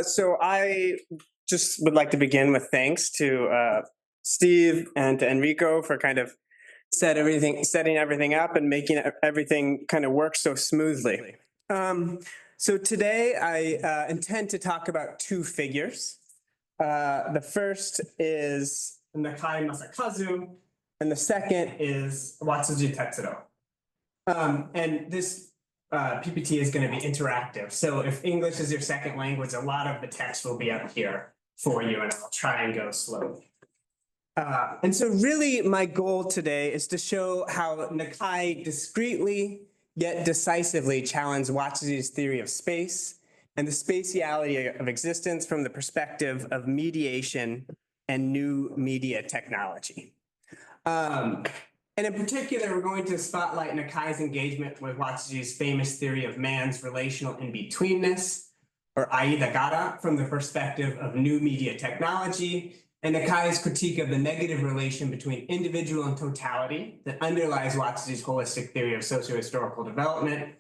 So I just would like to begin with thanks to Steve and to Enrico for kind of setting everything up and making everything kind of work so smoothly. So today I intend to talk about two figures. The first is Nakai Masakazu, and the second is Watsuji Tetsuro. And this PPT is going to be interactive. So if English is your second language, a lot of the text will be up here for you, and I'll try and go slowly. And so really my goal today is to show how Nakai discreetly yet decisively challenged Watsuji's theory of space and the spatiality of existence from the perspective of mediation and new media technology. And in particular, we're going to spotlight Nakai's engagement with Watsuji's famous theory of man's relational in-betweenness, or aidagara, from the perspective of new media technology, and Nakai's critique of the negative relation between individual and totality that underlies Watsuji's holistic theory of socio-historical development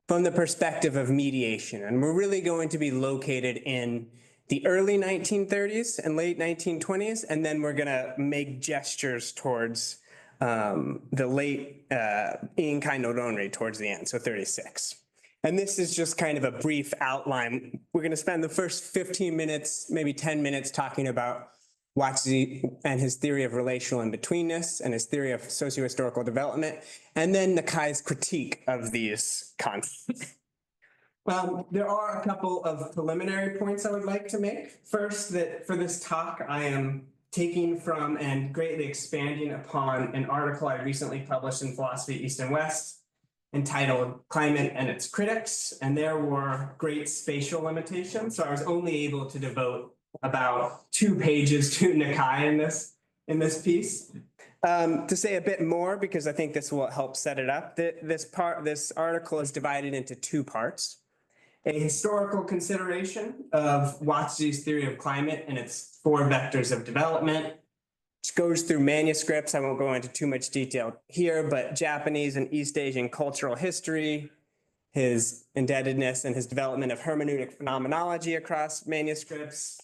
from the perspective of mediation. And we're really going to be located in the early 1930s and late 1920s, and then we're going to make gestures towards the late Inkai Noronri towards the end, so 36. And this is just kind of a brief outline. We're going to spend the first 15 minutes, maybe 10 minutes, talking about Watsuji and his theory of relational in-betweenness and his theory of socio-historical development, and then Nakai's critique of these concepts. There are a couple of preliminary points I would like to make. First, that for this talk, I am taking from and greatly expanding upon an article I recently published in Philosophy East and West entitled Climate and Its Critics, and there were great spatial limitations, so I was only able to devote about 2 pages to Nakai in this piece. To say a bit more, because I think this will help set it up, this article is divided into 2 parts. A historical consideration of Watsuji's theory of climate and its 4 vectors of development, which goes through manuscripts. I won't go into too much detail here, but Japanese and East Asian cultural history, his indebtedness and his development of hermeneutic phenomenology across manuscripts.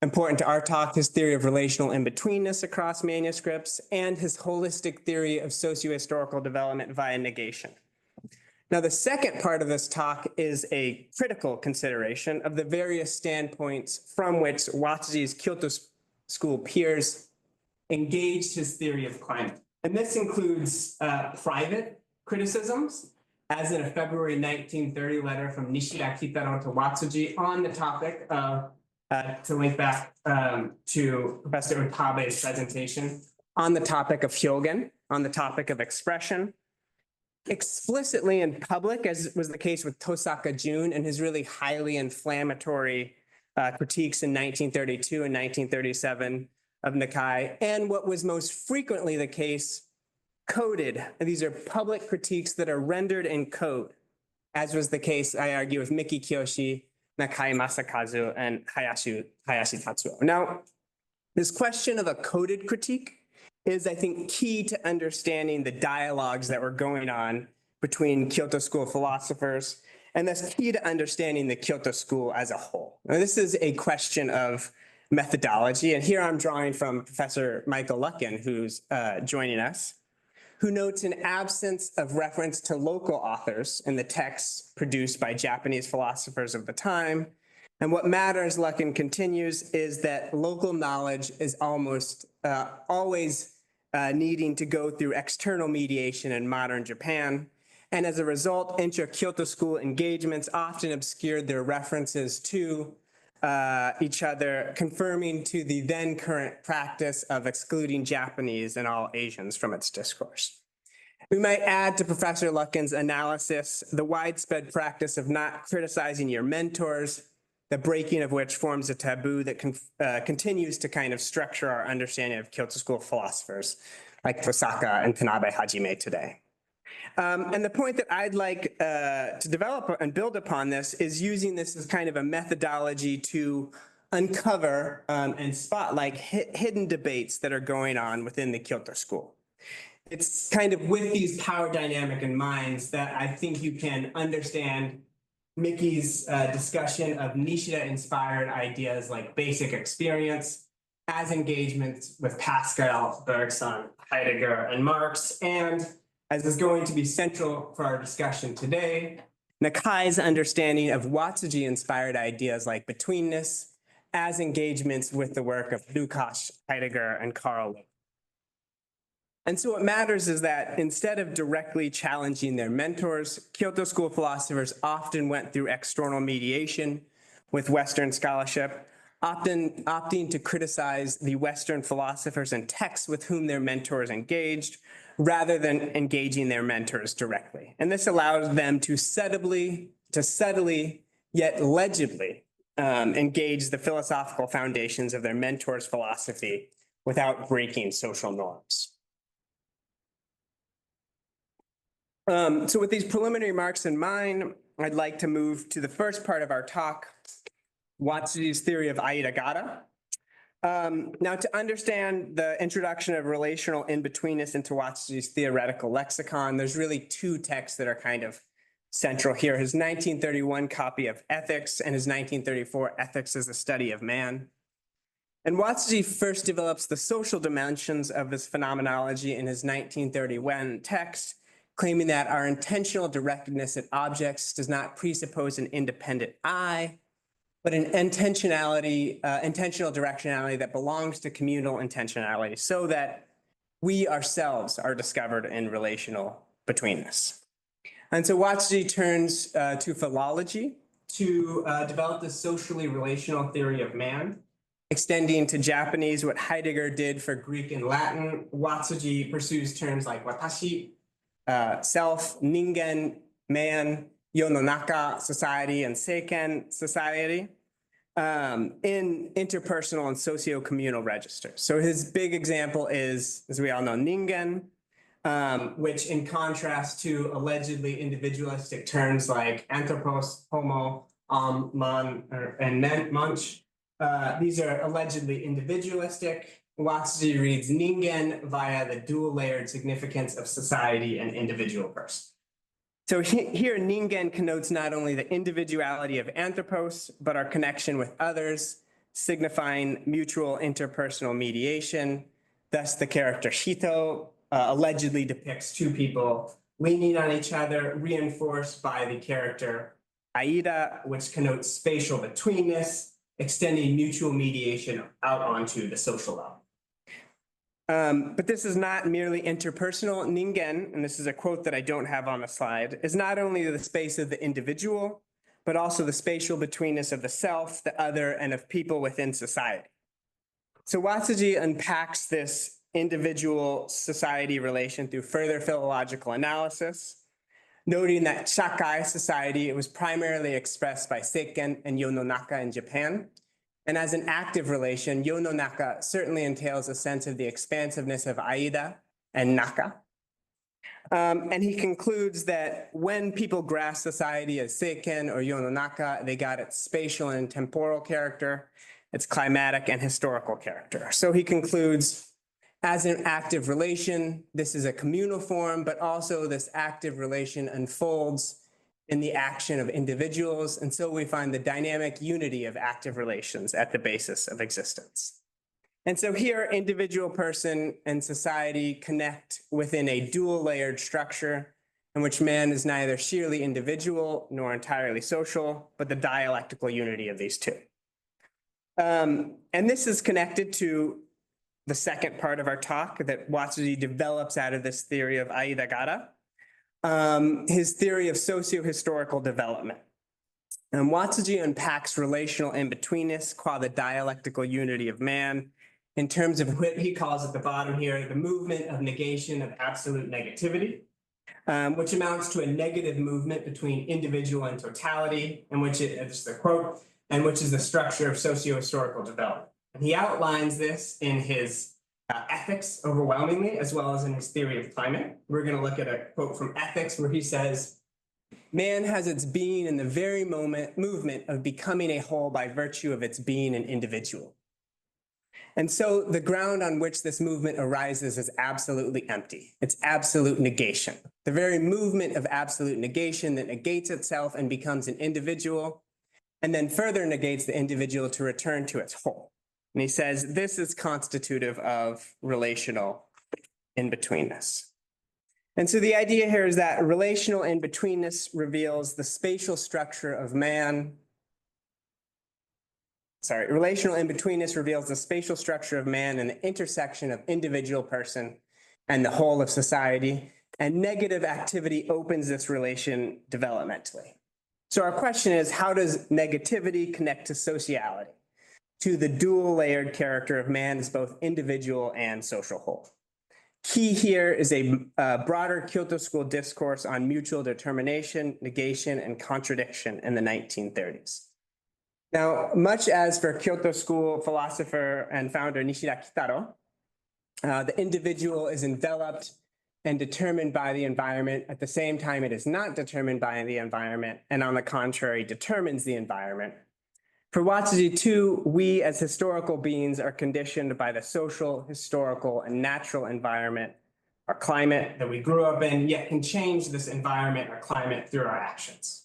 Important to our talk, his theory of relational in-betweenness across manuscripts, and his holistic theory of socio-historical development via negation. Now, the second part of this talk is a critical consideration of the various standpoints from which Watsuji's Kyoto School peers engaged his theory of climate. And this includes private criticisms, as in a February 1930 letter from Nishida Kitaro to Watsuji on the topic of, to link back to Professor Utabe's presentation, on the topic of hyogen, on the topic of expression, explicitly in public, as was the case with Tosaka Jun and his really highly inflammatory critiques in 1932 and 1937 of Nakai, and what was most frequently the case, coded. And these are public critiques that are rendered in code, as was the case, I argue, with Miki Kiyoshi, Nakai Masakazu, and Hayashi Tatsuo. Now, this question of a coded critique is, I think, key to understanding the dialogues that were going on between Kyoto School philosophers, and that's key to understanding the Kyoto School as a whole. Now, this is a question of methodology, and here I'm drawing from Professor Michael Luckin, who's joining us, who notes an absence of reference to local authors in the texts produced by Japanese philosophers of the time. And what matters, Luckin continues, is that local knowledge is almost always needing to go through external mediation in modern Japan. And as a result, intra-Kyoto School engagements often obscured their references to each other, confirming to the then current practice of excluding Japanese and all Asians from its discourse. We might add to Professor Luckin's analysis the widespread practice of not criticizing your mentors, the breaking of which forms a taboo that continues to kind of structure our understanding of Kyoto School philosophers like Tosaka and Tanabe Hajime today. And the point that I'd like to develop and build upon this is using this as kind of a methodology to uncover and spotlight hidden debates that are going on within the Kyoto School. It's kind of with these power dynamic in mind that I think you can understand Mickey's discussion of Nishida-inspired ideas like basic experience as engagements with Pascal, Bergson, Heidegger, and Marx, and as is going to be central for our discussion today, Nakai's understanding of Watsuji-inspired ideas like betweenness as engagements with the work of Lukács, Heidegger, and Karl. And so what matters is that instead of directly challenging their mentors, Kyoto School philosophers often went through external mediation with Western scholarship, opting to criticize the Western philosophers and texts with whom their mentors engaged, rather than engaging their mentors directly. And this allows them to subtly yet legibly engage the philosophical foundations of their mentors' philosophy without breaking social norms. So with these preliminary remarks in mind, I'd like to move to the first part of our talk, Watsuji's theory of aidagara. Now, to understand the introduction of relational in-betweenness into Watsuji's theoretical lexicon, there's really two texts that are kind of central here. His 1931 copy of Ethics and his 1934 Ethics as a Study of Man. And Watsuji first develops the social dimensions of this phenomenology in his 1931 text, claiming that our intentional directedness at objects does not presuppose an independent I, but an intentional directionality that belongs to communal intentionality, so that we ourselves are discovered in relational betweenness. And so Watsuji turns to philology to develop the socially relational theory of man, extending to Japanese what Heidegger did for Greek and Latin. Watsuji pursues terms like watashi, self, ningen, man, yononaka, society, and seiken, society, in interpersonal and socio-communal registers. So his big example is, as we all know, ningen, which in contrast to allegedly individualistic terms like anthropos, homo, man, and mensch, these are allegedly individualistic. Watsuji reads ningen via the dual-layered significance of society and individual person. So here, ningen connotes not only the individuality of anthropos, but our connection with others, signifying mutual interpersonal mediation. Thus, the character Hito allegedly depicts two people leaning on each other, reinforced by the character Aida, which connotes spatial betweenness, extending mutual mediation out onto the social level. But this is not merely interpersonal. Ningen, and this is a quote that I don't have on the slide, is not only the space of the individual, but also the spatial betweenness of the self, the other, and of people within society. So Watsuji unpacks this individual-society relation through further philological analysis, noting that shakai, society, was primarily expressed by seiken and yononaka in Japan. And as an active relation, yononaka certainly entails a sense of the expansiveness of aida and naka. And he concludes that when people grasp society as seiken or yononaka, they got its spatial and temporal character, its climatic and historical character. So he concludes, as an active relation, this is a communal form, but also this active relation unfolds in the action of individuals, and so we find the dynamic unity of active relations at the basis of existence. And so here, individual person and society connect within a dual-layered structure in which man is neither sheerly individual nor entirely social, but the dialectical unity of these two. And this is connected to the second part of our talk that Watsuji develops out of this theory of aidagara, his theory of socio-historical development. And Watsuji unpacks relational in-betweenness qua the dialectical unity of man in terms of what he calls at the bottom here, the movement of negation of absolute negativity, which amounts to a negative movement between individual and totality, and which is the quote, and which is the structure of socio-historical development. And he outlines this in his Ethics overwhelmingly, as well as in his theory of climate. We're going to look at a quote from Ethics where he says, "Man has its being in the very movement of becoming a whole by virtue of its being an individual." And so the ground on which this movement arises is absolutely empty. It's absolute negation. the very movement of absolute negation that negates itself and becomes an individual, and then further negates the individual to return to its whole. And he says this is constitutive of relational in-betweenness. And so the idea here is that relational in-betweenness reveals the spatial structure of man. Relational in-betweenness reveals the spatial structure of man and the intersection of individual person and the whole of society. And negative activity opens this relation developmentally. So our question is, how does negativity connect to sociality, to the dual layered character of man as both individual and social whole? Key here is a broader Kyoto School discourse on mutual determination, negation, and contradiction in the 1930s. Now, much as for Kyoto School philosopher and founder Nishida Kitaro, the individual is enveloped and determined by the environment. At the same time, it is not determined by the environment, and on the contrary, determines the environment. For Watsuji too, we as historical beings are conditioned by the social, historical, and natural environment, our climate that we grew up in, yet can change this environment or climate through our actions.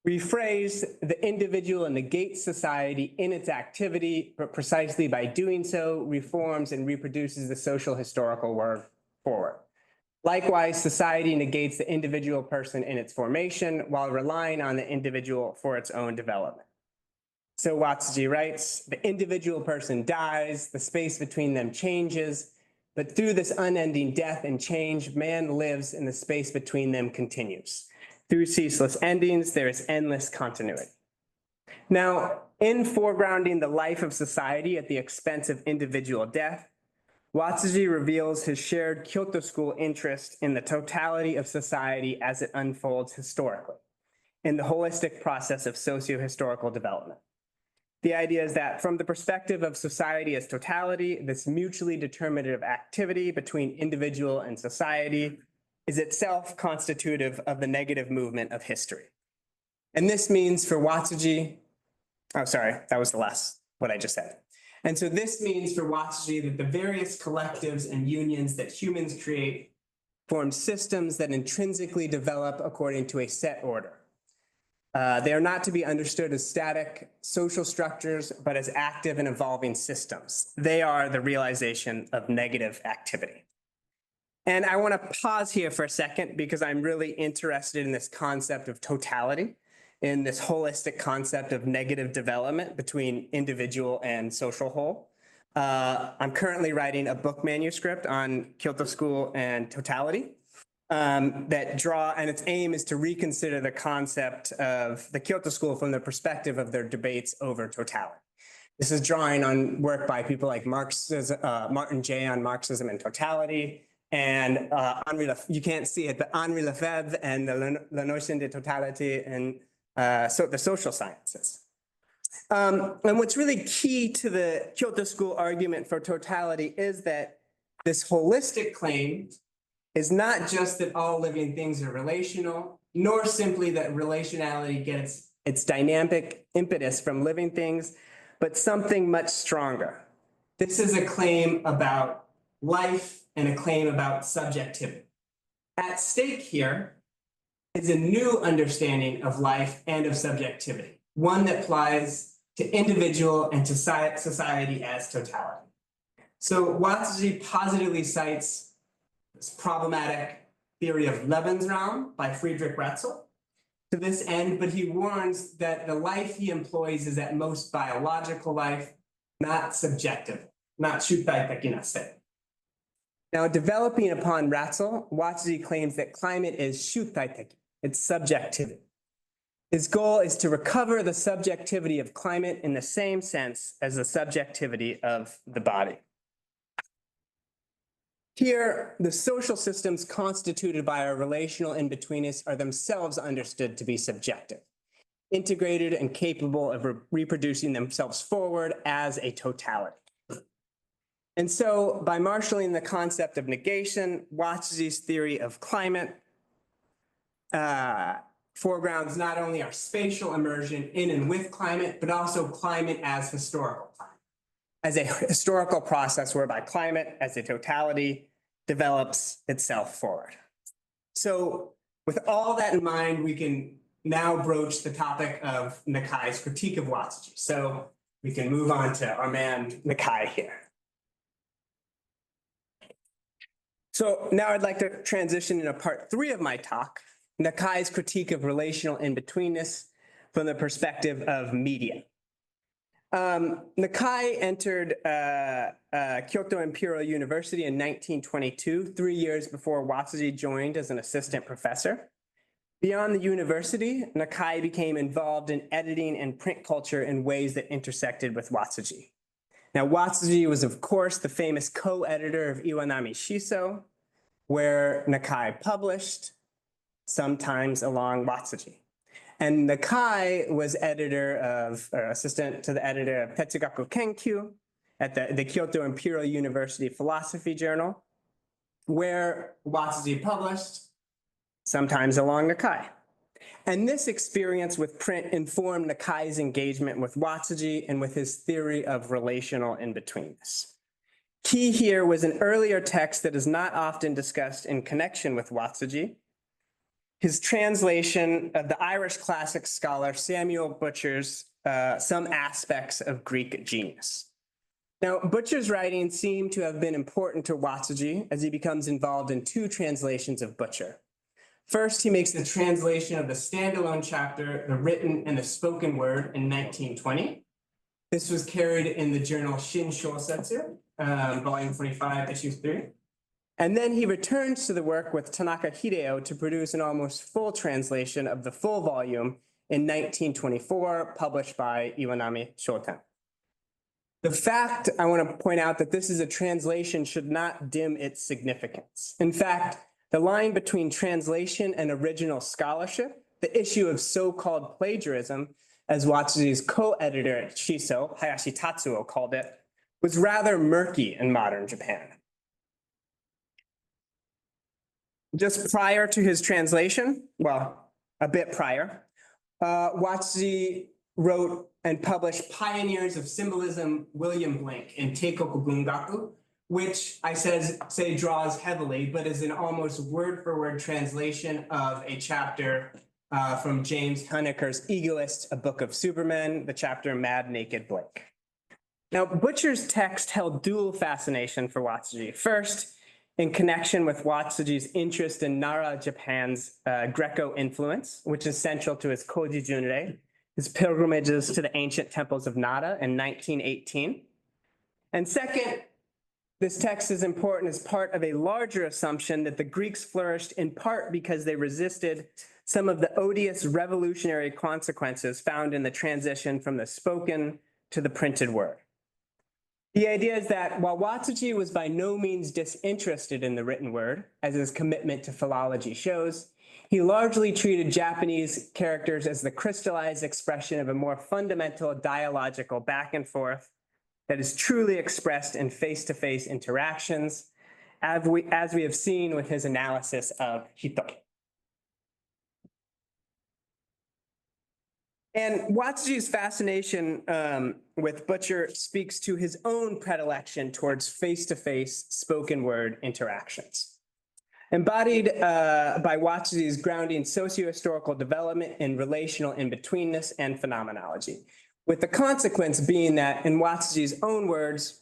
Rephrase, the individual negates society in its activity, but precisely by doing so, reforms and reproduces the social historical work forward. Likewise, society negates the individual person in its formation while relying on the individual for its own development. So Watsuji writes, the individual person dies, the space between them changes, but through this unending death and change, man lives and the space between them continues. Through ceaseless endings, there is endless continuity. Now, in foregrounding the life of society at the expense of individual death, Watsuji reveals his shared Kyoto School interest in the totality of society as it unfolds historically, in the holistic process of socio-historical development. The idea is that from the perspective of society as totality, this mutually determinative activity between individual and society is itself constitutive of the negative movement of history. And this means for Watsuji, that was the last, what I just said. And so this means for Watsuji that the various collectives and unions that humans create form systems that intrinsically develop according to a set order. They are not to be understood as static social structures, but as active and evolving systems. They are the realization of negative activity. And I want to pause here for a second because I'm really interested in this concept of totality, in this holistic concept of negative development between individual and social whole. I'm currently writing a book manuscript on Kyoto School and totality. And its aim is to reconsider the concept of the Kyoto School from the perspective of their debates over totality. This is drawing on work by people like Martin Jay on Marxism and totality, and you can't see it, but Henri Lefebvre and La Notion de Totality and the social sciences. And what's really key to the Kyoto School argument for totality is that this holistic claim is not just that all living things are relational, nor simply that relationality gets its dynamic impetus from living things, but something much stronger. This is a claim about life and a claim about subjectivity. At stake here is a new understanding of life and of subjectivity, one that applies to individual and to society as totality. So Watsuji positively cites this problematic theory of Lebensraum by Friedrich Ratzel to this end, but he warns that the life he employs is at most biological life, not subjective, not shutai-taki. Now, developing upon Ratzel, Watsuji claims that climate is shutai-taki, it's subjectivity. His goal is to recover the subjectivity of climate in the same sense as the subjectivity of the body. Here, the social systems constituted by our relational in-betweenness are themselves understood to be subjective, integrated and capable of reproducing themselves forward as a totality. And so, by marshaling the concept of negation, Watsuji's theory of climate foregrounds not only our spatial immersion in and with climate, but also climate as historical climate, as a historical process whereby climate as a totality develops itself forward. So with all that in mind, we can now broach the topic of Nakai's critique of Watsuji. So we can move on to our man Nakai here. So now I'd like to transition into part 3 of my talk, Nakai's critique of relational in-betweenness from the perspective of media. Nakai entered Kyoto Imperial University in 1922, 3 years before Watsuji joined as an assistant professor. Beyond the university, Nakai became involved in editing and print culture in ways that intersected with Watsuji. Now, Watsuji was, of course, the famous co-editor of Iwanami Shiso, where Nakai published, sometimes along Watsuji. And Nakai was assistant to the editor of Tetsugaku Kenkyu at the Kyoto Imperial University Philosophy Journal, where Watsuji published, sometimes along Nakai. And this experience with print informed Nakai's engagement with Watsuji and with his theory of relational in-betweenness. Key here was an earlier text that is not often discussed in connection with Watsuji, his translation of the Irish classic scholar Samuel Butcher's Some Aspects of Greek Genius. Now, Butcher's writings seem to have been important to Watsuji as he becomes involved in 2 translations of Butcher. First, he makes the translation of the standalone chapter, The Written and the Spoken Word, in 1920. This was carried in the journal Shin Shosetsu, volume 45, issue 3. And then he returns to the work with Tanaka Hideo to produce an almost full translation of the full volume in 1924, published by Iwanami Shoten. The fact I want to point out that this is a translation should not dim its significance. In fact, the line between translation and original scholarship, the issue of so-called plagiarism, as Watsuji's co-editor at Shiso, Hayashi Tatsuo, called it, was rather murky in modern Japan. Just prior to his translation, well, a bit prior, Watsuji wrote and published Pioneers of Symbolism, William Blink, in Teikoku Bungaku, which I say draws heavily, but is an almost word-for-word translation of a chapter from James Hunniker's Egoist, A Book of Supermen, the chapter Mad Naked Blink. Now, Butcher's text held dual fascination for Watsuji. First, in connection with Watsuji's interest in Nara, Japan's Greco influence, which is central to his Koji Junrei, his pilgrimages to the ancient temples of Nara in 1918. And second, this text is important as part of a larger assumption that the Greeks flourished in part because they resisted some of the odious revolutionary consequences found in the transition from the spoken to the printed word. The idea is that while Watsuji was by no means disinterested in the written word, as his commitment to philology shows, he largely treated Japanese characters as the crystallized expression of a more fundamental dialogical back and forth that is truly expressed in face-to-face interactions, as we have seen with his analysis of Hito. And Watsuji's fascination with Butcher speaks to his own predilection towards face-to-face spoken word interactions. Embodied by Watsuji's grounding socio-historical development in relational in-betweenness and phenomenology, with the consequence being that, in Watsuji's own words,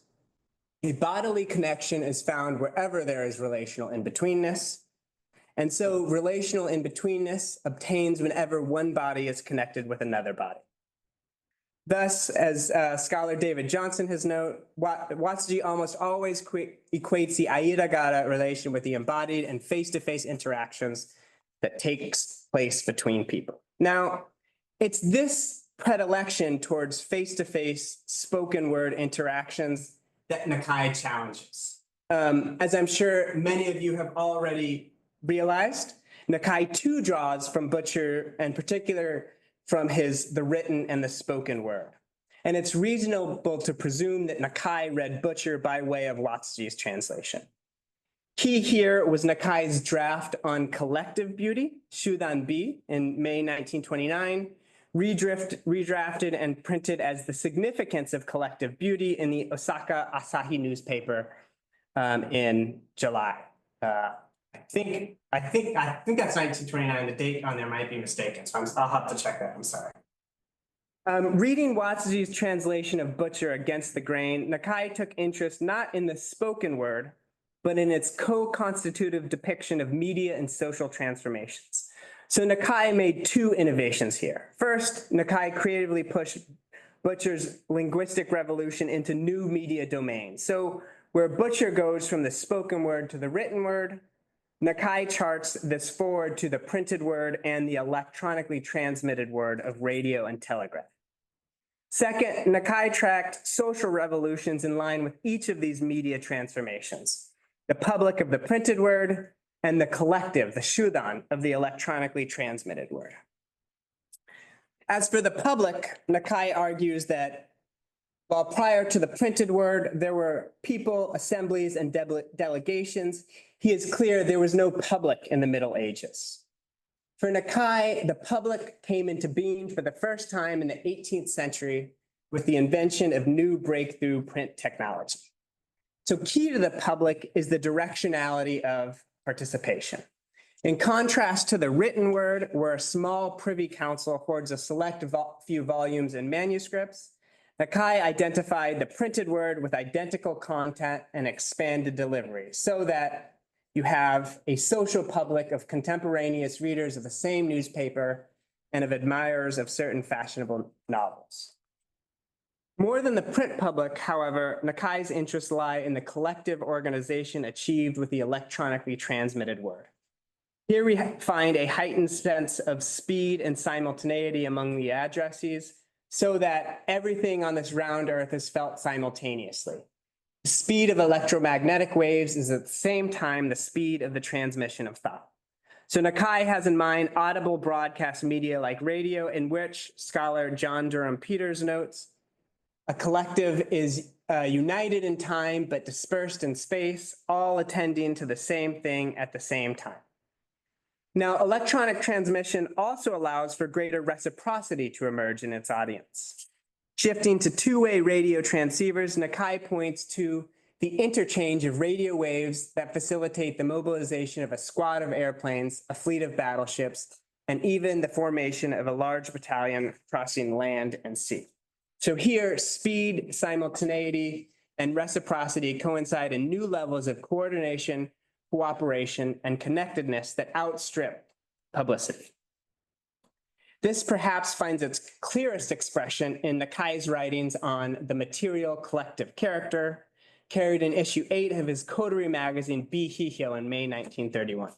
a bodily connection is found wherever there is relational in-betweenness, and so relational in-betweenness obtains whenever one body is connected with another body. Thus, as scholar David Johnson has noted, Watsuji almost always equates the aidagara relation with the embodied and face-to-face interactions that takes place between people. Now, it's this predilection towards face-to-face spoken word interactions that Nakai challenges. As I'm sure many of you have already realized, Nakai too draws from Butcher, in particular from the written and the spoken word. And it's reasonable to presume that Nakai read Butcher by way of Watsuji's translation. Key here was Nakai's draft on collective beauty, Shudan B, in May 1929, redrafted and printed as The Significance of Collective Beauty in the Osaka Asahi newspaper in July. I think that's 1929. The date on there might be mistaken, so I'll have to check that. I'm sorry. Reading Watsuji's translation of Butcher against the grain, Nakai took interest not in the spoken word, but in its co-constitutive depiction of media and social transformations. So Nakai made two innovations here. First, Nakai creatively pushed Butcher's linguistic revolution into new media domains. So where Butcher goes from the spoken word to the written word, Nakai charts this forward to the printed word and the electronically transmitted word of radio and telegraph. Second, Nakai tracked social revolutions in line with each of these media transformations, the public of the printed word and the collective, the shudan, of the electronically transmitted word. As for the public, Nakai argues that while prior to the printed word, there were people, assemblies, and delegations, he is clear there was no public in the Middle Ages. For Nakai, the public came into being for the first time in the 18th century with the invention of new breakthrough print technology. So key to the public is the directionality of participation. In contrast to the written word, where a small privy council hoards a select few volumes and manuscripts, Nakai identified the printed word with identical content and expanded delivery so that you have a social public of contemporaneous readers of the same newspaper and of admirers of certain fashionable novels. More than the print public, however, Nakai's interests lie in the collective organization achieved with the electronically transmitted word. Here we find a heightened sense of speed and simultaneity among the addressees so that everything on this round earth is felt simultaneously. The speed of electromagnetic waves is at the same time the speed of the transmission of thought. So Nakai has in mind audible broadcast media like radio, in which scholar John Durham Peters notes, a collective is united in time but dispersed in space, all attending to the same thing at the same time. Now, electronic transmission also allows for greater reciprocity to emerge in its audience. Shifting to two-way radio transceivers, Nakai points to the interchange of radio waves that facilitate the mobilization of a squad of airplanes, a fleet of battleships, and even the formation of a large battalion crossing land and sea. So here, speed, simultaneity, and reciprocity coincide in new levels of coordination, cooperation, and connectedness that outstrip publicity. This perhaps finds its clearest expression in Nakai's writings on the material collective character, carried in issue 8 of his coterie magazine, Bihihyo, in May 1931.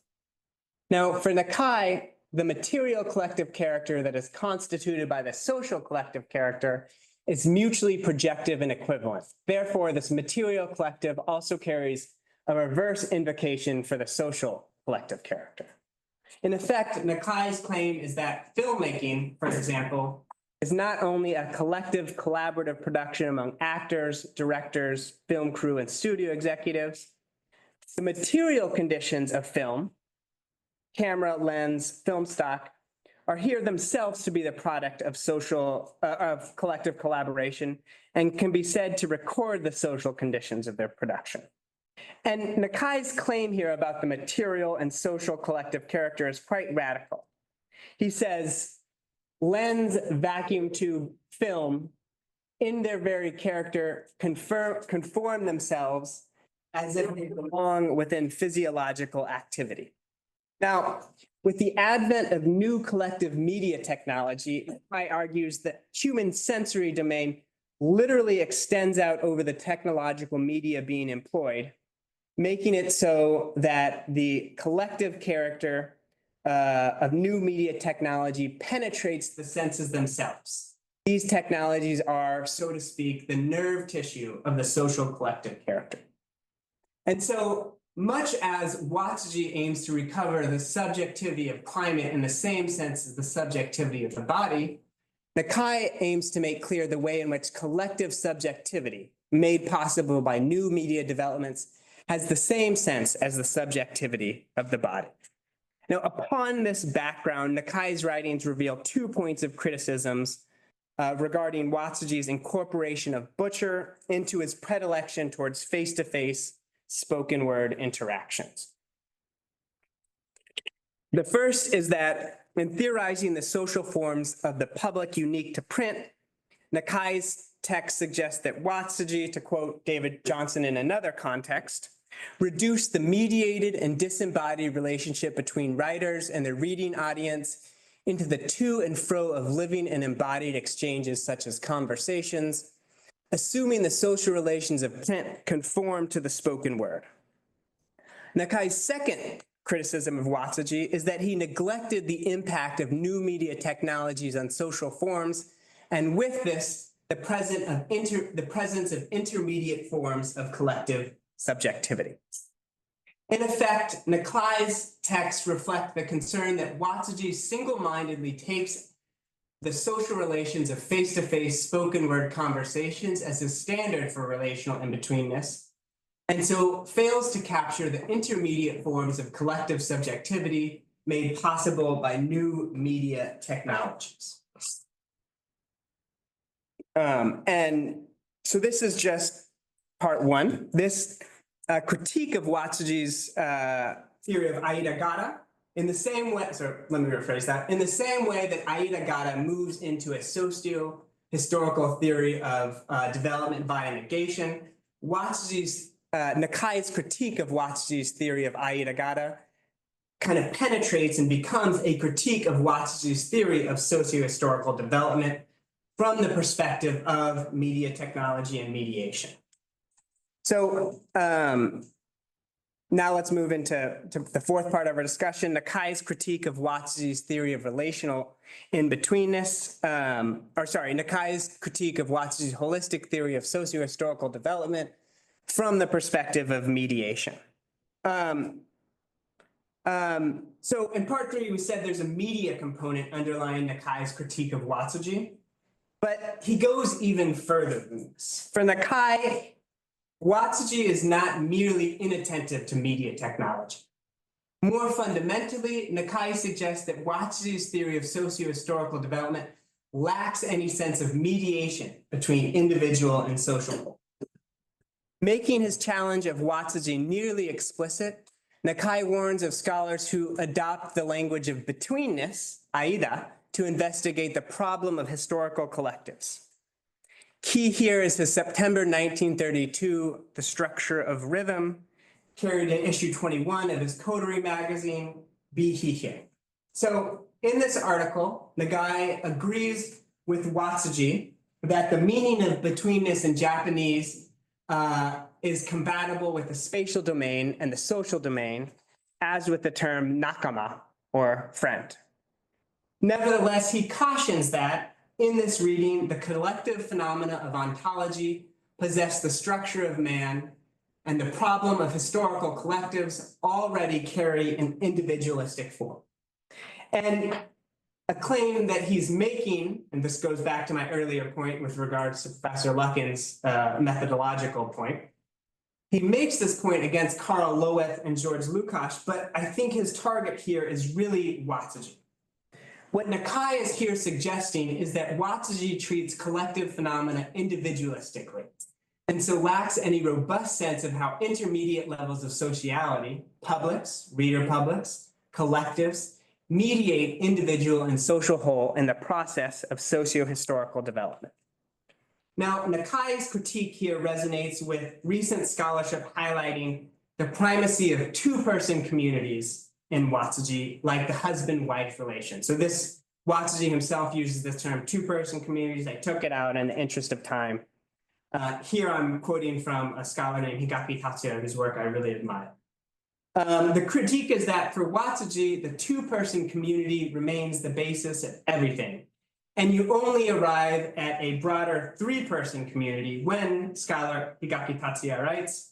Now, for Nakai, the material collective character that is constituted by the social collective character is mutually projective and equivalent. Therefore, this material collective also carries a reverse invocation for the social collective character. In effect, Nakai's claim is that filmmaking, for example, is not only a collective collaborative production among actors, directors, film crew, and studio executives. The material conditions of film, camera, lens, film stock, are here themselves to be the product of of collective collaboration and can be said to record the social conditions of their production. And Nakai's claim here about the material and social collective character is quite radical. He says, lens, vacuum tube, film, in their very character, conform themselves as if they belong within physiological activity. Now, with the advent of new collective media technology, Nakai argues that human sensory domain literally extends out over the technological media being employed, making it so that the collective character of new media technology penetrates the senses themselves. These technologies are, so to speak, the nerve tissue of the social collective character. And so much as Watsuji aims to recover the subjectivity of climate in the same sense as the subjectivity of the body, Nakai aims to make clear the way in which collective subjectivity, made possible by new media developments, has the same sense as the subjectivity of the body. Now, upon this background, Nakai's writings reveal 2 points of criticisms regarding Watsuji's incorporation of Butcher into his predilection towards face-to-face spoken word interactions. The first is that in theorizing the social forms of the public unique to print, Nakai's text suggests that Watsuji, to quote David Johnson in another context, reduced the mediated and disembodied relationship between writers and their reading audience into the to and fro of living and embodied exchanges such as conversations, assuming the social relations of print conform to the spoken word. Nakai's second criticism of Watsuji is that he neglected the impact of new media technologies on social forms, and with this, the presence of intermediate forms of collective subjectivity. In effect, Nakai's texts reflect the concern that Watsuji single-mindedly takes the social relations of face-to-face spoken word conversations as a standard for relational in-betweenness, and so fails to capture the intermediate forms of collective subjectivity made possible by new media technologies. And so this is just part one. This critique of Watsuji's theory of aidagara, in the same way, so let me rephrase that, in the same way that aidagara moves into a socio-historical theory of development via negation, Nakai's critique of Watsuji's theory of aidagara kind of penetrates and becomes a critique of Watsuji's theory of socio-historical development from the perspective of media technology and mediation. So now let's move into the fourth part of our discussion, Nakai's critique of Watsuji's theory of relational in-betweenness, Nakai's critique of Watsuji's holistic theory of socio-historical development from the perspective of mediation. So in part three, we said there's a media component underlying Nakai's critique of Watsuji, but he goes even further than this. For Nakai, Watsuji is not merely inattentive to media technology. More fundamentally, Nakai suggests that Watsuji's theory of socio-historical development lacks any sense of mediation between individual and social. Making his challenge of Watsuji nearly explicit, Nakai warns of scholars who adopt the language of betweenness, aida, to investigate the problem of historical collectives. Key here is his September 1932, The Structure of Rhythm, carried in issue 21 of his coterie magazine, Bihihe. So in this article, Nakai agrees with Watsuji that the meaning of betweenness in Japanese is compatible with the spatial domain and the social domain, as with the term nakama, or friend. Nevertheless, he cautions that in this reading, the collective phenomena of ontology possess the structure of man, and the problem of historical collectives already carry an individualistic form. And a claim that he's making, and this goes back to my earlier point with regards to Professor Luckin's methodological point, he makes this point against Karl Loweth and George Lukács, but I think his target here is really Watsuji. What Nakai is here suggesting is that Watsuji treats collective phenomena individualistically, and so lacks any robust sense of how intermediate levels of sociality, publics, reader publics, collectives, mediate individual and social whole in the process of socio-historical development. Now, Nakai's critique here resonates with recent scholarship highlighting the primacy of two-person communities in Watsuji, like the husband-wife relation. So this, Watsuji himself uses this term, two-person communities. I took it out in the interest of time. Here I'm quoting from a scholar named Higaki Tatsuya, whose work I really admire. The critique is that for Watsuji, the two-person community remains the basis of everything. And you only arrive at a broader three-person community when, scholar Higaki Tatsuya writes,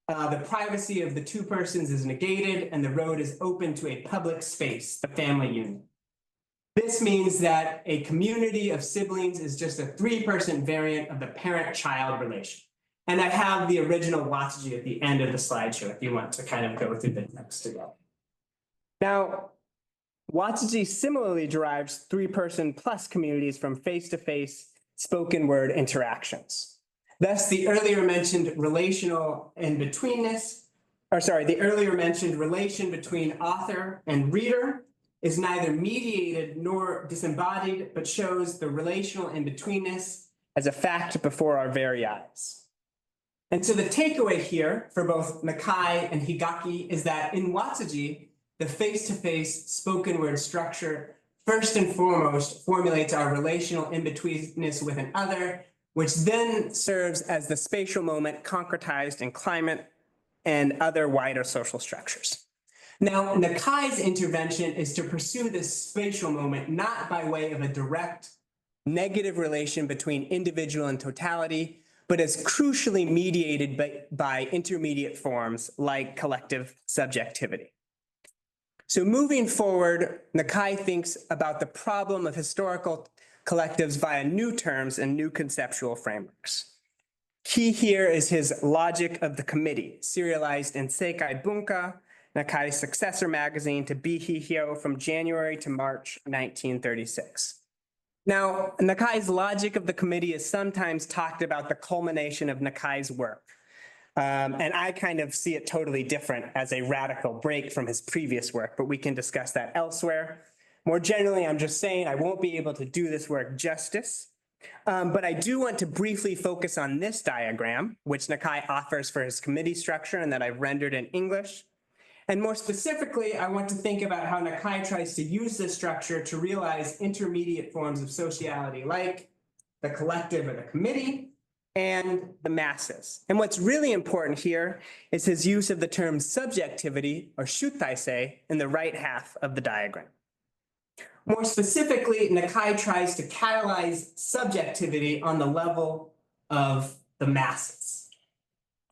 the privacy of the two persons is negated and the road is open to a public space, the family unit. This means that a community of siblings is just a three-person variant of the parent-child relation. And I have the original Watsuji at the end of the slideshow if you want to kind of go through the text together. Now, Watsuji similarly derives three-person plus communities from face-to-face spoken word interactions. Thus, the earlier mentioned relational in-betweenness the earlier mentioned relation between author and reader is neither mediated nor disembodied, but shows the relational in-betweenness as a fact before our very eyes. And so the takeaway here for both Nakai and Higaki is that in Watsuji, the face-to-face spoken word structure first and foremost formulates our relational in-betweenness with an other, which then serves as the spatial moment concretized in climate and other wider social structures. Now, Nakai's intervention is to pursue this spatial moment not by way of a direct negative relation between individual and totality, but as crucially mediated by intermediate forms like collective subjectivity. So moving forward, Nakai thinks about the problem of historical collectives via new terms and new conceptual frameworks. Key here is his logic of the committee, serialized in Seikai Bunka, Nakai's successor magazine to Bihihyo from January to March 1936. Now, Nakai's logic of the committee is sometimes talked about the culmination of Nakai's work. And I kind of see it totally different as a radical break from his previous work, but we can discuss that elsewhere. More generally, I'm just saying I won't be able to do this work justice, but I do want to briefly focus on this diagram, which Nakai offers for his committee structure and that I've rendered in English. And more specifically, I want to think about how Nakai tries to use this structure to realize intermediate forms of sociality, like the collective or the committee, and the masses. And what's really important here is his use of the term subjectivity, or shutaisei, in the right half of the diagram. More specifically, Nakai tries to catalyze subjectivity on the level of the masses.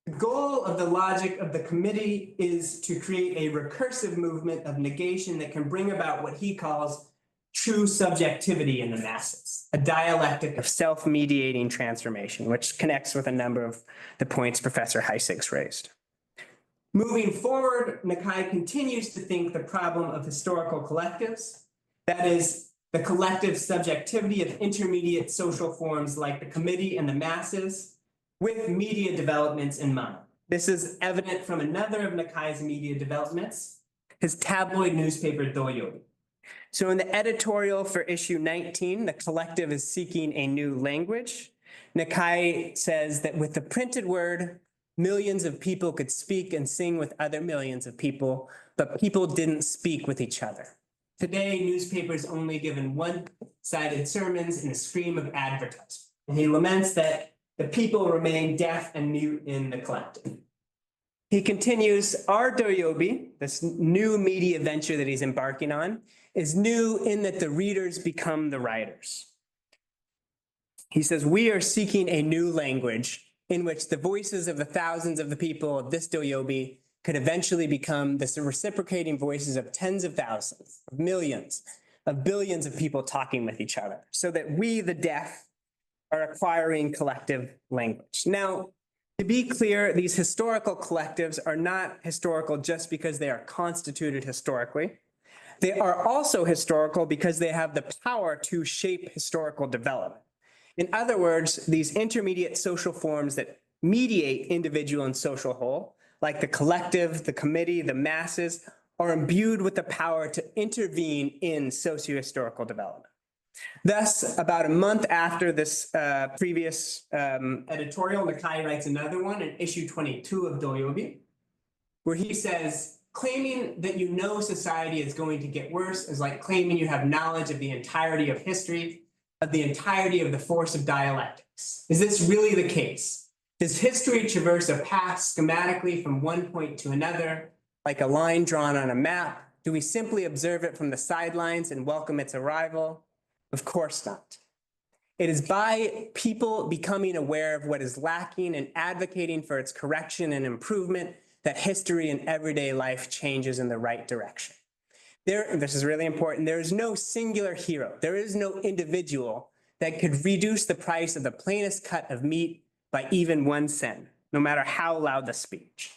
The goal of the logic of the committee is to create a recursive movement of negation that can bring about what he calls true subjectivity in the masses, a dialectic of self-mediating transformation, which connects with a number of the points Professor Heisig's raised. Moving forward, Nakai continues to think the problem of historical collectives, that is, the collective subjectivity of intermediate social forms like the committee and the masses, with media developments in mind. This is evident from another of Nakai's media developments, his tabloid newspaper Doyobi. So in the editorial for issue 19, the collective is seeking a new language. Nakai says that with the printed word, millions of people could speak and sing with other millions of people, but people didn't speak with each other. Today, newspapers only given one-sided sermons and a stream of advertisement. And he laments that the people remain deaf and mute in the collective. He continues, our Doyobi, this new media venture that he's embarking on, is new in that the readers become the writers. He says, we are seeking a new language in which the voices of the thousands of the people of this Doyobi could eventually become the reciprocating voices of tens of thousands, of millions, of billions of people talking with each other, so that we, the deaf, are acquiring collective language. Now, to be clear, these historical collectives are not historical just because they are constituted historically. They are also historical because they have the power to shape historical development. In other words, these intermediate social forms that mediate individual and social whole, like the collective, the committee, the masses, are imbued with the power to intervene in socio-historical development. Thus, about a month after this previous editorial, Nakai writes another one in issue 22 of Doyobi, where he says, claiming that you know society is going to get worse is like claiming you have knowledge of the entirety of history, of the entirety of the force of dialectics. Is this really the case? Does history traverse a path schematically from one point to another, like a line drawn on a map? Do we simply observe it from the sidelines and welcome its arrival? Of course not. It is by people becoming aware of what is lacking and advocating for its correction and improvement that history and everyday life changes in the right direction. This is really important. There is no singular hero. There is no individual that could reduce the price of the plainest cut of meat by even 1 cent, no matter how loud the speech.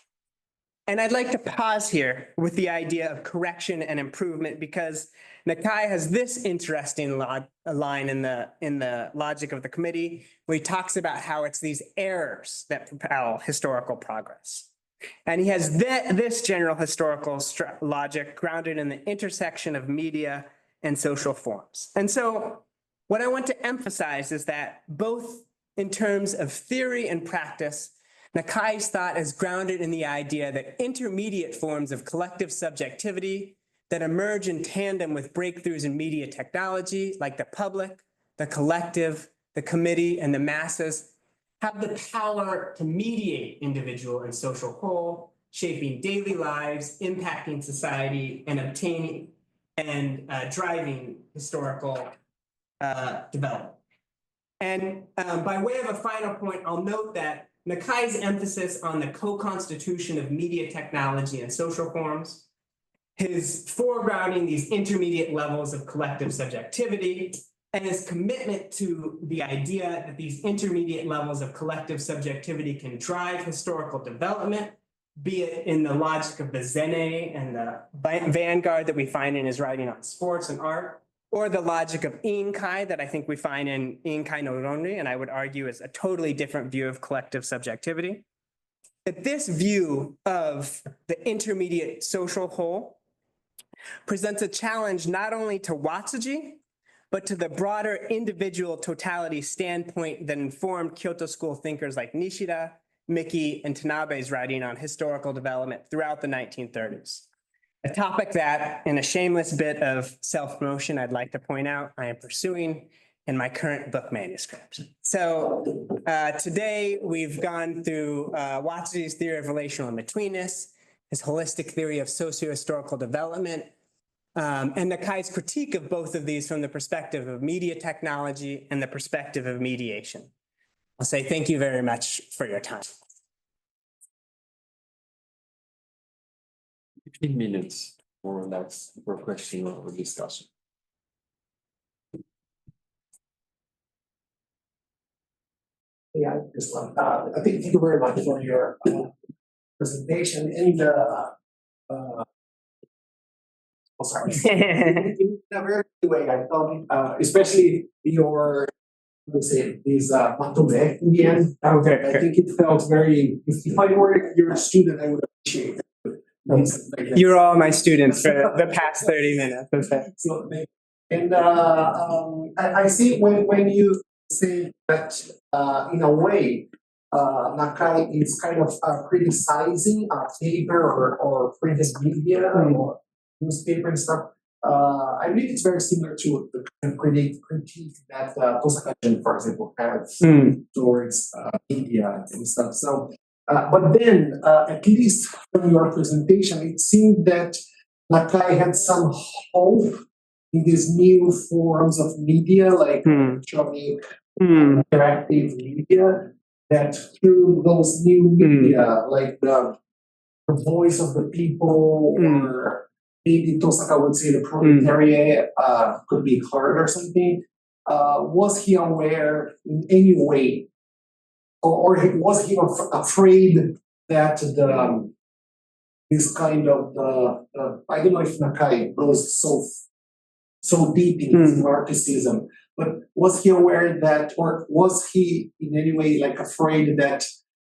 And I'd like to pause here with the idea of correction and improvement because Nakai has this interesting line in the logic of the committee where he talks about how it's these errors that propel historical progress. And he has this general historical logic grounded in the intersection of media and social forms. And so what I want to emphasize is that both in terms of theory and practice, Nakai's thought is grounded in the idea that intermediate forms of collective subjectivity that emerge in tandem with breakthroughs in media technology, like the public, the collective, the committee, and the masses, have the power to mediate individual and social whole, shaping daily lives, impacting society, and obtaining and driving historical development. And by way of a final point, I'll note that Nakai's emphasis on the co-constitution of media technology and social forms, his foregrounding these intermediate levels of collective subjectivity, and his commitment to the idea that these intermediate levels of collective subjectivity can drive historical development, be it in the logic of the Zene and the vanguard that we find in his writing on sports and art, or the logic of Inkai that I think we find in Inkai no Ronri, and I would argue is a totally different view of collective subjectivity. That this view of the intermediate social whole presents a challenge not only to Watsuji, but to the broader individual totality standpoint that informed Kyoto School thinkers like Nishida, Miki, and Tanabe's writing on historical development throughout the 1930s. A topic that, in a shameless bit of self-promotion, I'd like to point out, I am pursuing in my current book manuscript. So today we've gone through Watsuji's theory of relational and betweenness, his holistic theory of socio-historical development, and Nakai's critique of both of these from the perspective of media technology and the perspective of mediation. I'll say thank you very much for your time. 15 minutes for next for question or discussion. Yeah, this one. Thank you very much for your presentation. And sorry, in a very good way, I thought, especially your, let's say, this matome in the end. Okay. I think it felt very. If I were your student, I would appreciate it. You're all my students for the past 30 minutes. Okay. So, and I see when you say that in a way, Nakai is kind of criticizing paper or printed media or newspaper and stuff. I believe it's very similar to the kind of critique that Tosaka, for example, has towards media and stuff. So, but then, at least from your presentation, it seemed that Nakai had some hope in these new forms of media, like electronic, interactive media, that through those new media, like the voice of the people, or maybe Tosaka would say the proletariat could be heard or something. Was he aware in any way, or was he afraid that this kind of I don't know if Nakai goes so deep in his narcissism, but was he aware that, or was he in any way like afraid that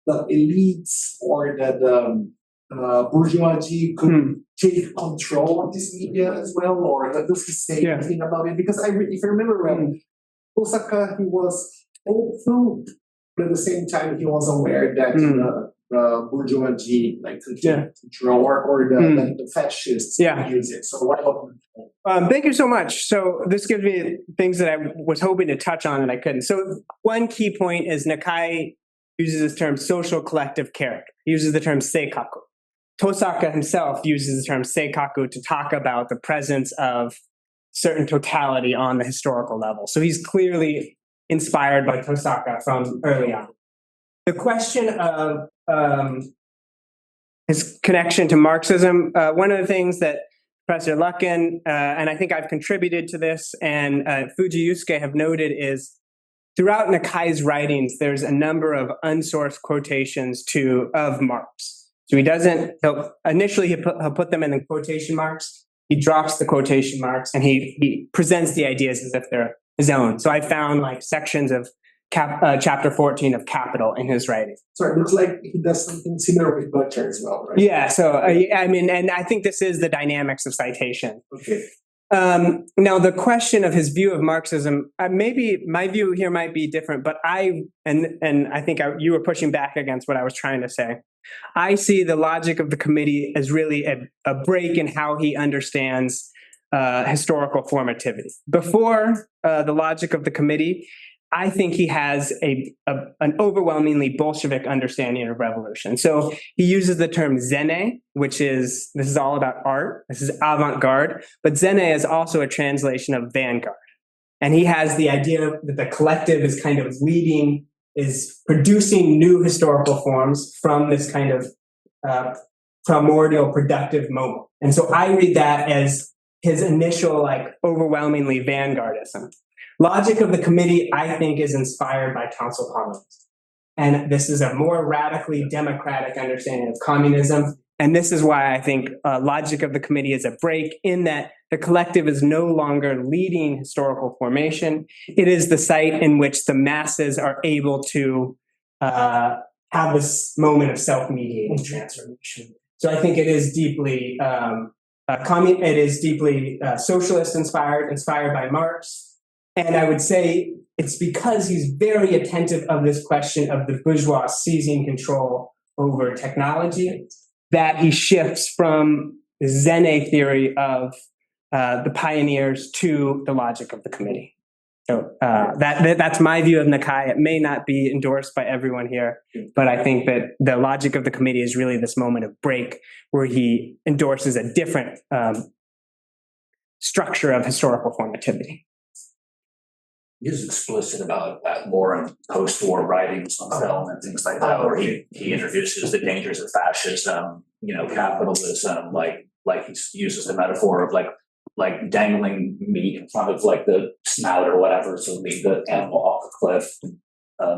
the elites or that the bourgeoisie could take control of this media as well, or does he say anything about it? Because if I remember well, Osaka, he was hopeful, but at the same time he was aware that the bourgeoisie like to take control, or the fascists use it. So what about thank you so much. So this gives me things that I was hoping to touch on and I couldn't. So one key point is Nakai uses this term social collective character. He uses the term seikaku. Tosaka himself uses the term seikaku to talk about the presence of certain totality on the historical level. So he's clearly inspired by Tosaka from early on. The question of his connection to Marxism, one of the things that Professor Luckin, and I think I've contributed to this, and Fuji Yusuke have noted is throughout Nakai's writings, there's a number of unsourced quotations of Marx. So initially he'll put them in the quotation marks, he drops the quotation marks, and he presents the ideas as if they're his own. So I found like sections of chapter 14 of Capital in his writing. So it looks like he does something similar with Butcher as well, right? Yeah, so I mean, and I think this is the dynamics of citation. Okay. Now, the question of his view of Marxism, maybe my view here might be different, but I think you were pushing back against what I was trying to say. I see the logic of the committee as really a break in how he understands historical formativity. Before the logic of the committee, I think he has an overwhelmingly Bolshevik understanding of revolution. So he uses the term zene, this is all about art. This is avant-garde, but zene is also a translation of vanguard. And he has the idea that the collective is kind of is producing new historical forms from this kind of primordial productive moment. And so I read that as his initial, overwhelmingly vanguardism. Logic of the committee, I think, is inspired by council communism. And this is a more radically democratic understanding of communism. And this is why I think logic of the committee is a break in that the collective is no longer leading historical formation. It is the site in which the masses are able to have this moment of self-mediating transformation. So I think it is deeply socialist inspired by Marx. And I would say it's because he's very attentive of this question of the bourgeois seizing control over technology that he shifts from the Zene theory of the pioneers to the logic of the committee. So that's my view of Nakai. It may not be endorsed by everyone here, but I think that the logic of the committee is really this moment of break where he endorses a different structure of historical formativity. He's explicit about that more in post-war writings on film and things like that, where he introduces the dangers of fascism, capitalism, like he uses the metaphor of like dangling meat in front of the snout or whatever, so leave the animal off the cliff.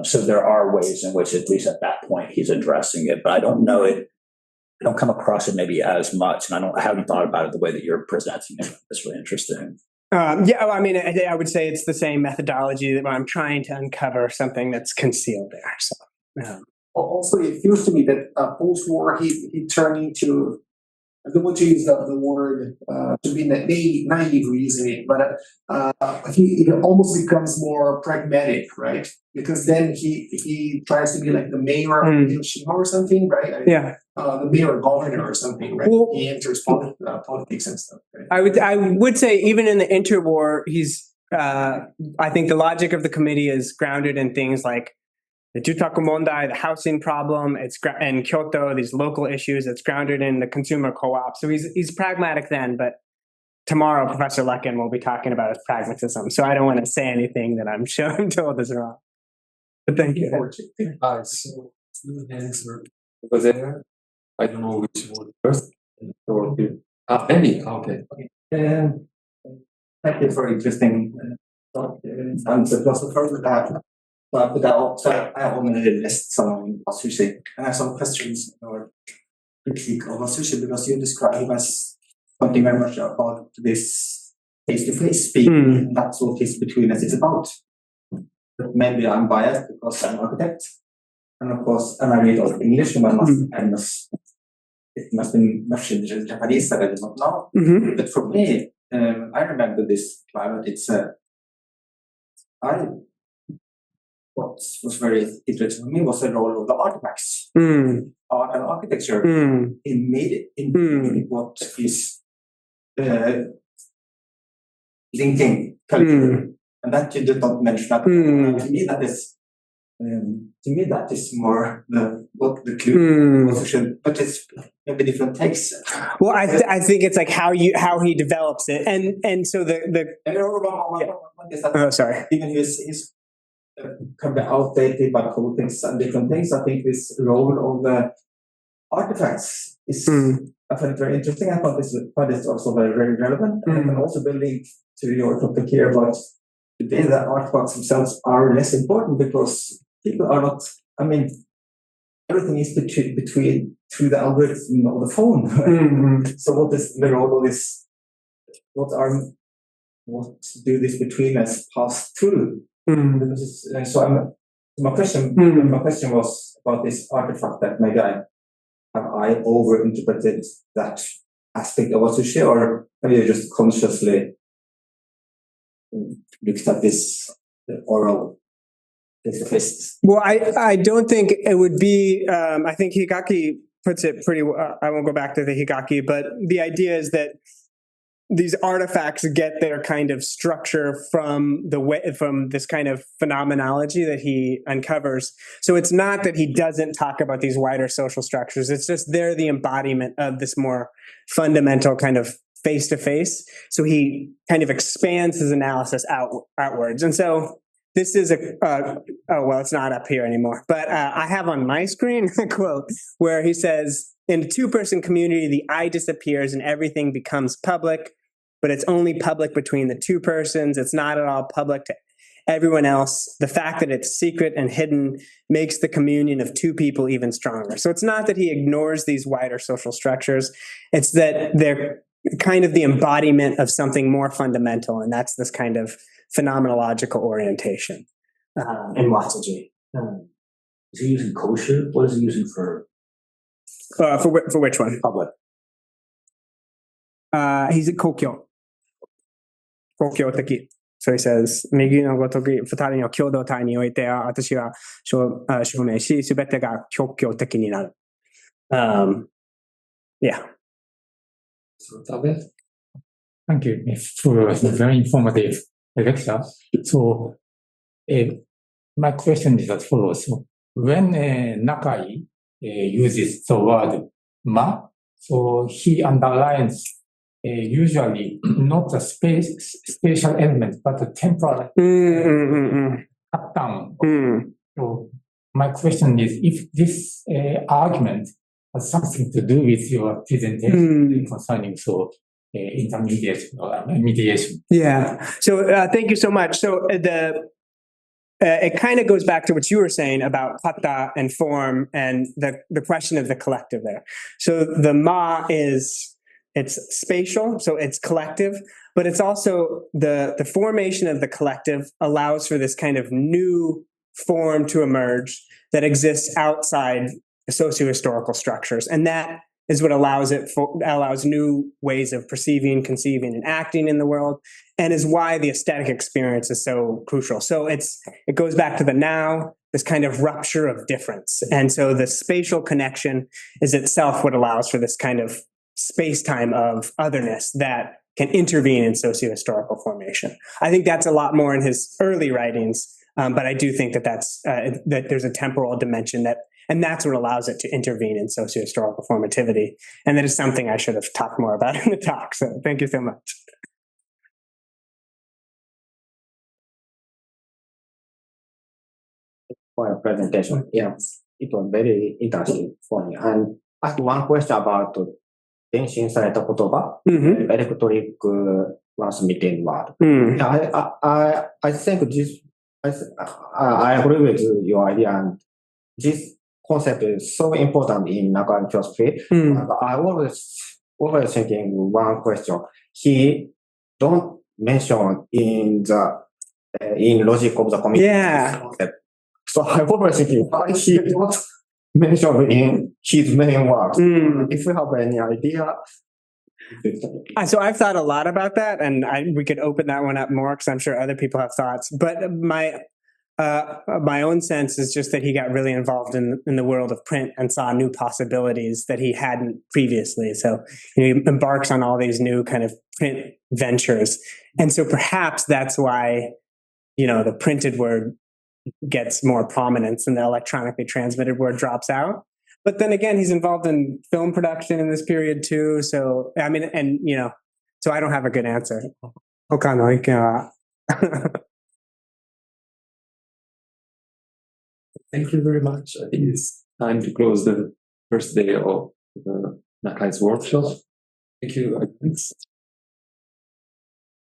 So there are ways in which, at least at that point, he's addressing it, but I don't know it. I don't come across it maybe as much, and I haven't thought about it the way that you're presenting it. It's really interesting. I would say it's the same methodology that I'm trying to uncover something that's concealed there. So, Also, it feels to me that post-war he turned into, I don't want to use the word to be naive using it, but he almost becomes more pragmatic, right? Because then he tries to be like the mayor of Hiroshima or something, right? The mayor or governor or something, right? Well, he enters politics and stuff, right? I would say even in the interwar, I think the logic of the committee is grounded in things like the Jutaku Mondai, the housing problem, and Kyoto, these local issues. It's grounded in the consumer co-op. So he's pragmatic then, but tomorrow Professor Lekin will be talking about his pragmatism. So I don't want to say anything that I'm sure I'm told is wrong. But thank you. So two hands were over there. I don't know which one first. Or Andy. Okay. Thank you for interesting talk. I'm the philosopher I have only list some Watsuji. And I have some questions or critique of Watsuji because you describe him as something very much about this face-to-face speaking. That's what his Betweenness is about. But maybe I'm biased because I'm an architect. And of course, and I read all English, and it must be much in Japanese that I do not know. But for me, I remember this climate. What was very interesting for me was the role of the artifacts, art and architecture in what is linking culture, and that you did not mention that. To me, that is more what the clue. But it's maybe different takes. Well, I think it's like how he develops it, and so sorry. Even he's can be outdated by politics and different things. I think this role of the artifacts is I find it very interesting. I find this also very, very relevant. And also building to your topic here about today, the artifacts themselves are less important because people are not. I mean, everything is between through the algorithm of the phone. So what is the role of this? What do this Betweenness pass through? So My question was about this artifact that maybe I overinterpreted that aspect of Watsuji, or maybe I just consciously looked at this oral face-to-face. Well, I don't think it would be. I think Higaki puts it pretty. I won't go back to the Higaki, but the idea is that these artifacts get their kind of structure from this kind of phenomenology that he uncovers. So it's not that he doesn't talk about these wider social structures. It's just they're the embodiment of this more fundamental kind of face-to-face. So he kind of expands his analysis outwards. And so this is it's not up here anymore, but I have on my screen a quote where he says, in a two-person community, the I disappears and everything becomes public, but it's only public between the two persons. It's not at all public to everyone else. The fact that it's secret and hidden makes the communion of two people even stronger. So it's not that he ignores these wider social structures. It's that they're kind of the embodiment of something more fundamental, and that's this kind of phenomenological orientation in Watsuji. Is he using kosher? What is he using for? For which one? Public. He's a kokyo. Kokyo teki. So he says, 右のごとく二人の共同体においては、私は証明し、すべてが共同的になる。Yeah. So, Tabe? Thank you for a very informative lecture. So, my question is as follows. So, when Nakai uses the word ma, so he underlines usually not the spatial element, but the temporal cut down. So, my question is, if this argument has something to do with your presentation concerning intermediation or mediation. Yeah. So thank you so much. So it kind of goes back to what you were saying about kata and form and the question of the collective there. So the ma it's spatial, so it's collective, but it's also the formation of the collective allows for this kind of new form to emerge that exists outside socio-historical structures. And that is what allows new ways of perceiving, conceiving, and acting in the world, and is why the aesthetic experience is so crucial. So it goes back to the now, this kind of rupture of difference. And so the spatial connection is itself what allows for this kind of space-time of otherness that can intervene in socio-historical formation. I think that's a lot more in his early writings, but I do think that that there's a temporal dimension and that's what allows it to intervene in socio-historical formativity. And that is something I should have talked more about in the talk. So thank you so much. For your presentation. Yeah, it was very interesting for me. And I have one question about 電信された言葉、エレクトリックトランスミティングワード。Yeah, I think this, I agree with your idea, and this concept is so important in Nakai philosophy. I always thinking one question. He don't mention in logic of the community. Yeah. So I always thinking why he don't mention in his main works. If you have any idea. So I've thought a lot about that, and we could open that one up more because I'm sure other people have thoughts. But my own sense is just that he got really involved in the world of print and saw new possibilities that he hadn't previously. So he embarks on all these new kind of print ventures. And so perhaps that's why, the printed word gets more prominence and the electronically transmitted word drops out. But then again, he's involved in film production in this period too. So, I mean, and, so I don't have a good answer. Thank you very much. I think it's time to close the first day of the Nakai's workshop. Thank you.